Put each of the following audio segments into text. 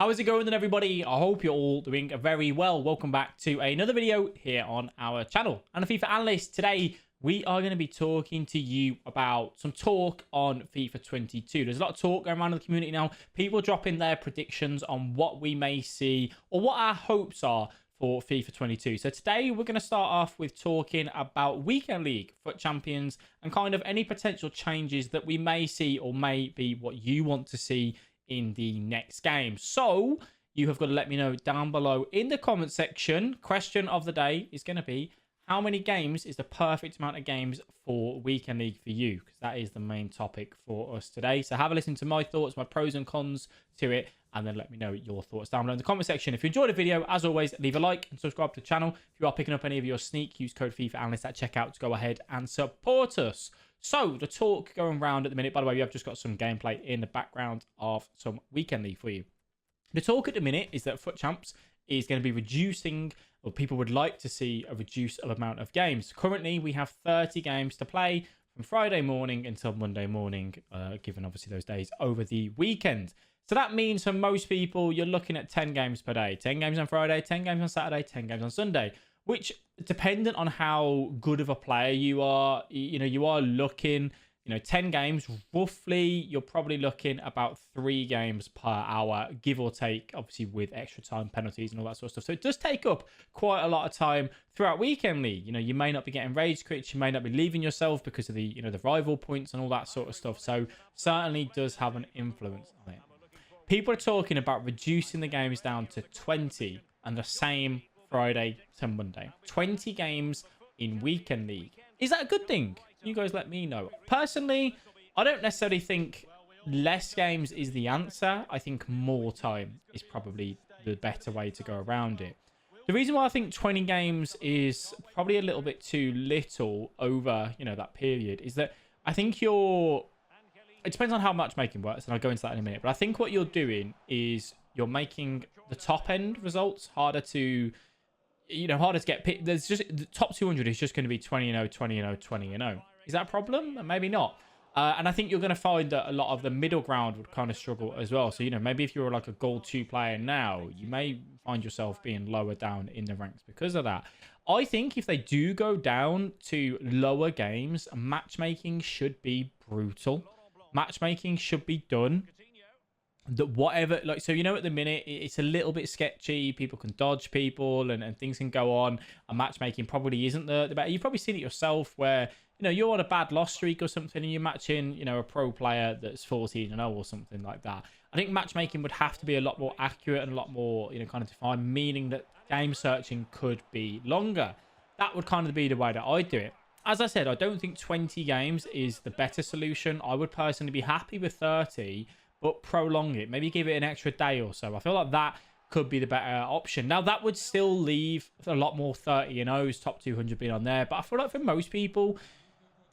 How is it going then, everybody? I hope you're all doing very well. Welcome back to another video here on our channel. And a FIFA Analyst. Today, we are going to be talking to you about some talk on FIFA 22. There's a lot of talk going around in the community now. People dropping their predictions on what we may see or what our hopes are for FIFA 22. So today, we're going to start off with talking about Weekend League, FUT Champions, and kind of any potential changes that we may see or may be what you want to see in the next game. So you have got to let me know down below in the comment section. Question of the day is going to be, how many games is the perfect amount of games for Weekend League for you? Because that is the main topic for us today. So have a listen to my thoughts, my pros and cons to it, and then let me know your thoughts down below in the comment section. If you enjoyed the video, as always, leave a like and subscribe to the channel. If you are picking up any of your sneak, use code FIFA Analyst at checkout to go ahead and support us. So the talk going around at the minute, by the way, we have just got some gameplay in the background of some Weekend League for you. The talk at the minute is that FUT Champs is going to be reducing, or people would like to see a reduced amount of games. Currently, we have 30 games to play from Friday morning until Monday morning, given obviously those days over the weekend. So that means for most people, you're looking at 10 games per day. 10 games on Friday, 10 games on Saturday, 10 games on Sunday. Which, dependent on how good of a player you are, you are looking, 10 games, roughly, you're probably looking about 3 games per hour, give or take, obviously with extra time, penalties and all that sort of stuff. So it does take up quite a lot of time throughout Weekend League. You may not be getting rage quits, you may not be leaving yourself because of the, the rival points and all that sort of stuff. So certainly does have an influence on it. People are talking about reducing the games down to 20 and the same Friday to Monday. 20 games in Weekend League. Is that a good thing? You guys let me know. Personally, I don't necessarily think less games is the answer. I think more time is probably the better way to go around it. The reason why I think 20 games is probably a little bit too little over, that period is that I think it depends on how matchmaking works, and I'll go into that in a minute. But I think what you're doing is you're making the top end results harder to harder to get picked. There's just the top 200 is just going to be 20-0, 20-0, 20-0. Is that a problem? Maybe not. And I think you're going to find that a lot of the middle ground would kind of struggle as well. So, maybe if you're like a gold 2 player now, you may find yourself being lower down in the ranks because of that. I think if they do go down to lower games, matchmaking should be brutal. Matchmaking should be done. That whatever, at the minute it's a little bit sketchy. People can dodge people and things can go on, and matchmaking probably isn't the better. You've probably seen it yourself where you're on a bad loss streak or something and you're matching a pro player that's 14-0 or something like that. I think matchmaking would have to be a lot more accurate and a lot more kind of defined, meaning that game searching could be longer. That would kind of be the way that I do it. As I said, I don't think 20 games is the better solution. I would personally be happy with 30, but prolong it. Maybe give it an extra day or so. I feel like that could be the better option. Now, that would still leave a lot more 30-0s, top 200 being on there. But I feel like for most people,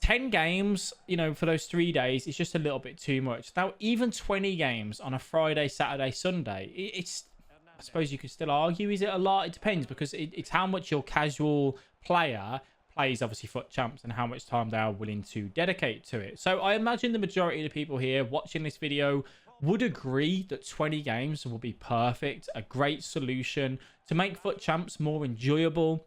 10 games, for those 3 days, is just a little bit too much. Now, even 20 games on a Friday, Saturday, Sunday, it's I suppose you could still argue, is it a lot? It depends, because it's how much your casual player plays, obviously, FUT Champs, and how much time they are willing to dedicate to it. So I imagine the majority of the people here watching this video would agree that 20 games will be perfect, a great solution to make FUT Champs more enjoyable,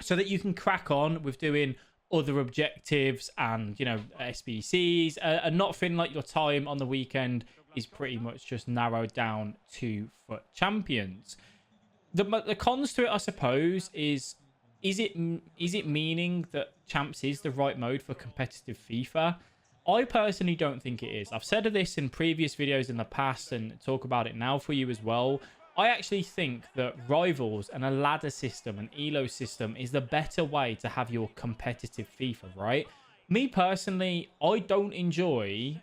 so that you can crack on with doing other objectives and SBCs, and not feeling like your time on the weekend is pretty much just narrowed down to FUT Champions. The cons to it, I suppose, is it meaning that Champs is the right mode for competitive FIFA? I personally don't think it is. I've said this in previous videos in the past and talk about it now for you as well. I actually think that Rivals and a ladder system, an ELO system, is the better way to have your competitive FIFA, right? Me personally, I don't enjoy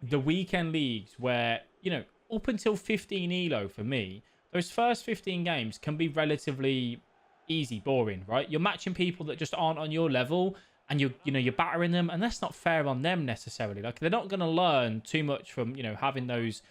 the weekend leagues where, up until 15 ELO for me, those first 15 games can be relatively easy, boring, right? You're matching people that just aren't on your level, and you're battering them, and that's not fair on them necessarily. Like, they're not going to learn too much from having those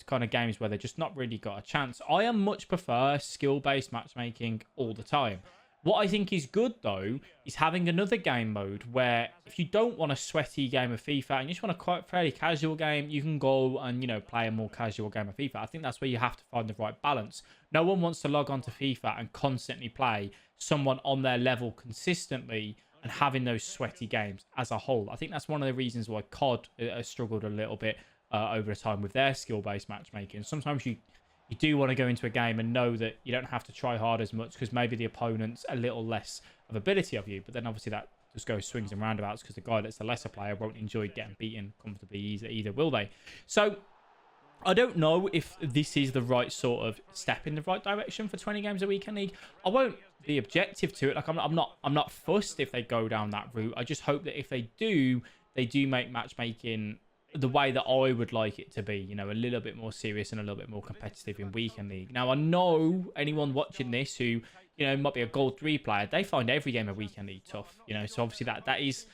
kind of games where they're just not really got a chance. I much prefer skill-based matchmaking all the time. What I think is good, though, is having another game mode where if you don't want a sweaty game of FIFA and you just want a quite fairly casual game, you can go and, play a more casual game of FIFA. I think that's where you have to find the right balance. No one wants to log on to FIFA and constantly play someone on their level consistently and having those sweaty games as a whole. I think that's one of the reasons why COD has struggled a little bit over time with their skill-based matchmaking. Sometimes you do want to go into a game and know that you don't have to try hard as much because maybe the opponent's a little less of ability of you. But then obviously that just goes swings and roundabouts because the guy that's the lesser player won't enjoy getting beaten comfortably either, will they? So I don't know if this is the right sort of step in the right direction for 20 games a weekend league. I won't be objective to it. Like I'm not fussed if they go down that route. I just hope that if they do make matchmaking the way that I would like it to be, a little bit more serious and a little bit more competitive in weekend league. Now, I know anyone watching this who, might be a gold 3 player, they find every game of weekend league tough, so obviously that is,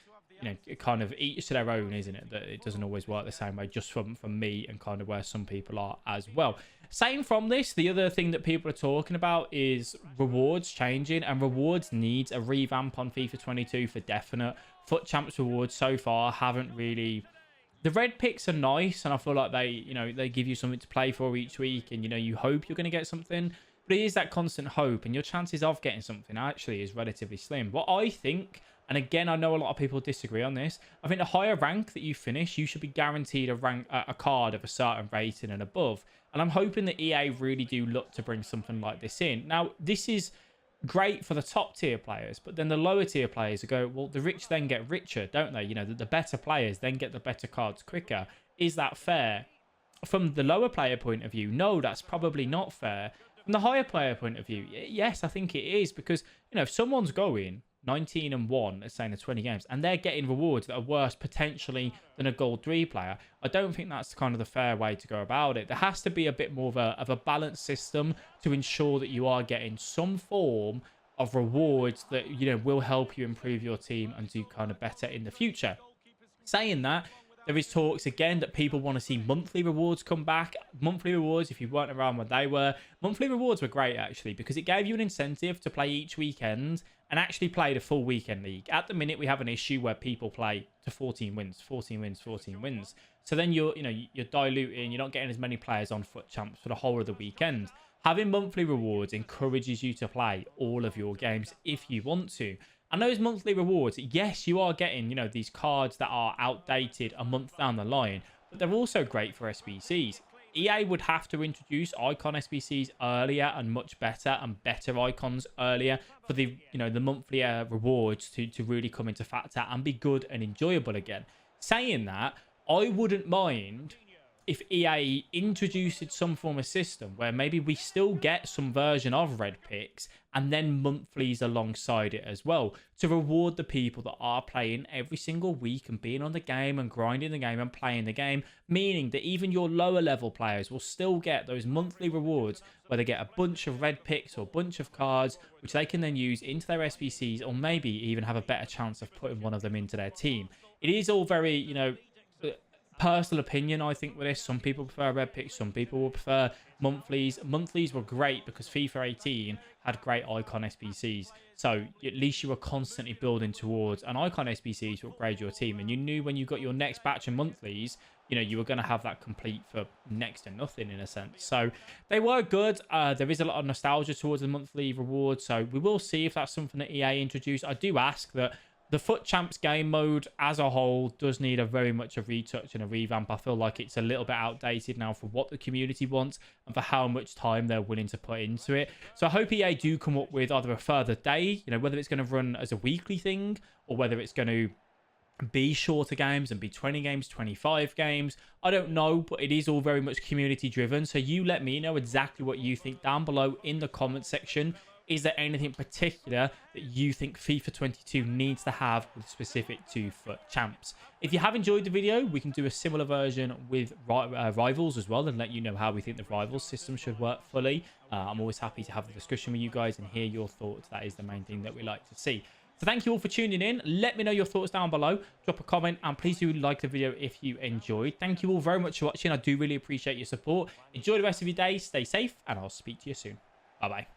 kind of each to their own, isn't it? That it doesn't always work the same way, just from me and kind of where some people are as well. Same from this, the other thing that people are talking about is rewards changing, and rewards needs a revamp on FIFA 22 for definite. FUT Champs rewards so far haven't really... The red picks are nice, and I feel like they give you something to play for each week, and you hope you're going to get something, but it is that constant hope, and your chances of getting something actually is relatively slim. What I think, and again, I know a lot of people disagree on this, I think the higher rank that you finish, you should be guaranteed a card of a certain rating and above, and I'm hoping that EA really do look to bring something like this in. Now, this is great for the top tier players, but then the lower tier players go, well, the rich then get richer, don't they? The better players then get the better cards quicker. Is that fair? From the lower player point of view, no, that's probably not fair. From the higher player point of view, yes, I think it is, because if someone's going 19-1, let's say in the 20 games, and they're getting rewards that are worse potentially than a gold 3 player, I don't think that's kind of the fair way to go about it. There has to be a bit more of a balanced system to ensure that you are getting some form of rewards that will help you improve your team and do kind of better in the future. Saying that, there is talks again that people want to see monthly rewards come back. Monthly rewards, if you weren't around when they were, monthly rewards were great actually, because it gave you an incentive to play each weekend and actually play the full weekend league. At the minute, we have an issue where people play to 14 wins. So then you're diluting, you're not getting as many players on FUT Champs for the whole of the weekend. Having monthly rewards encourages you to play all of your games if you want to. And those monthly rewards, yes, you are getting, these cards that are outdated a month down the line, but they're also great for SBCs. EA would have to introduce icon SBCs earlier and much better and better icons earlier for the, the monthly rewards to really come into factor and be good and enjoyable again. Saying that, I wouldn't mind if EA introduced some form of system where maybe we still get some version of red picks and then monthlies alongside it as well, to reward the people that are playing every single week and being on the game and grinding the game and playing the game, meaning that even your lower level players will still get those monthly rewards where they get a bunch of red picks or a bunch of cards which they can then use into their SBCs, or maybe even have a better chance of putting one of them into their team. It is all very, personal opinion, I think, with this. Some people prefer red picks, some people will prefer monthlies. Monthlies were great because FIFA 18 had great icon SBCs, so at least you were constantly building towards an icon SBC to upgrade your team, and you knew when you got your next batch of monthlies, you were going to have that complete for next to nothing in a sense. So they were good. There is a lot of nostalgia towards the monthly rewards, so we will see if that's something that EA introduced. I do ask that the FUT Champs game mode as a whole does need very much a retouch and a revamp. I feel like it's a little bit outdated now for what the community wants and for how much time they're willing to put into it. So I hope EA do come up with either a further day, whether it's going to run as a weekly thing or whether it's going to be shorter games and be 20 games, 25 games. I don't know, but it is all very much community driven. So you let me know exactly what you think down below in the comment section. Is there anything particular that you think FIFA 22 needs to have with specific to FUT Champs? If you have enjoyed the video, we can do a similar version with Rivals as well and let you know how we think the Rivals system should work fully. I'm always happy to have a discussion with you guys and hear your thoughts. That is the main thing that we like to see. So thank you all for tuning in. Let me know your thoughts down below. Drop a comment and please do like the video if you enjoyed. Thank you all very much for watching. I do really appreciate your support. Enjoy the rest of your day. Stay safe and I'll speak to you soon. Bye-bye.